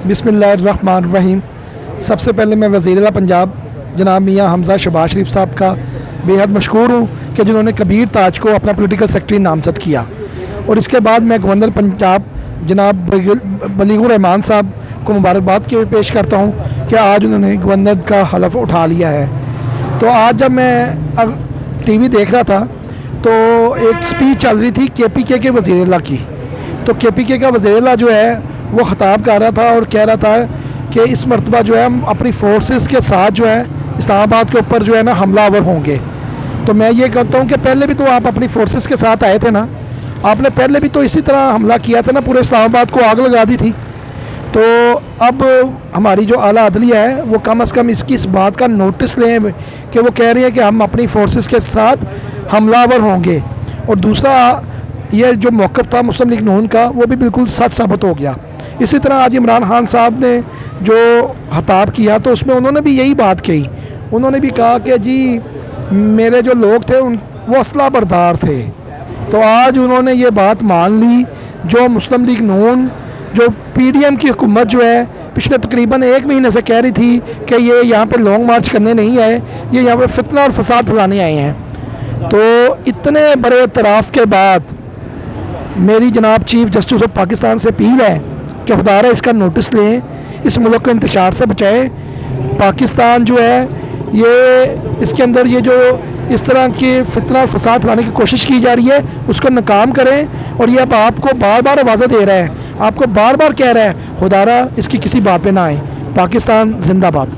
बिस्मिल्लाहिर्रहमानिर्रहीम। सबसे पहले मैं वज़ीर आला पंजाब जनाब मियाँ हमज़ा शहबाज शरीफ साहब का बेहद मशकूर हूँ कि जिन्होंने कबीर ताज को अपना पॉलिटिकल सेक्रेटरी नामज़द किया। और इसके बाद मैं गवर्नर पंजाब जनाब बलीगुर रहमान साहब को मुबारकबाद के पेश करता हूँ कि आज उन्होंने गवर्नर का हलफ उठा लिया है। तो आज जब मैं टीवी देख रहा था तो एक स्पीच चल रही थी KPK के वज़ीर आला की। तो KPK का वज़ीर आला जो है वो ख़िताब कर रहा था और कह रहा था कि इस मरतबा जो है हम अपनी फोर्सेस के साथ जो है इस्लामाबाद के ऊपर जो है ना हमलावर होंगे। तो मैं ये कहता हूँ कि पहले भी तो आप अपनी फोर्सेस के साथ आए थे ना, आपने पहले भी तो इसी तरह हमला किया था ना, पूरे इस्लामाबाद को आग लगा दी थी। तो अब हमारी जो आला अदलिया है वो कम अज़ कम इसकी इस बात का नोटिस लें कि वो कह रही है कि हम अपनी फोर्सेस के साथ हमलावर होंगे। और दूसरा ये जो मौक़िफ़ था मुस्लिम लीग नून का वो भी बिल्कुल सच साबित हो गया। इसी तरह आज इमरान खान साहब ने जो खिताब किया तो उसमें उन्होंने भी यही बात कही। उन्होंने भी कहा कि जी मेरे जो लोग थे वो असला बरदार थे। तो आज उन्होंने ये बात मान ली जो मुस्लिम लीग नून जो PDM की हुकूमत जो है पिछले तकरीबन 1 महीने से कह रही थी कि ये यहाँ पर लॉन्ग मार्च करने नहीं आए, ये यहाँ पर फितना और फसाद फैलाने आए हैं। तो इतने बड़े इतराफ़ के बाद मेरी जनाब चीफ जस्टिस ऑफ पाकिस्तान से अपील है कि खुदारा इसका नोटिस लें, इस मुल्क को इंतशार से बचाएं। पाकिस्तान जो है ये इसके अंदर ये जो इस तरह की फितना और फसाद फैलाने की कोशिश की जा रही है उसको नाकाम करें। और ये अब आपको बार बार आवाज़ें दे रहा है, आपको बार बार कह रहा है खुदारा इसकी किसी बात पे ना आए। पाकिस्तान जिंदाबाद।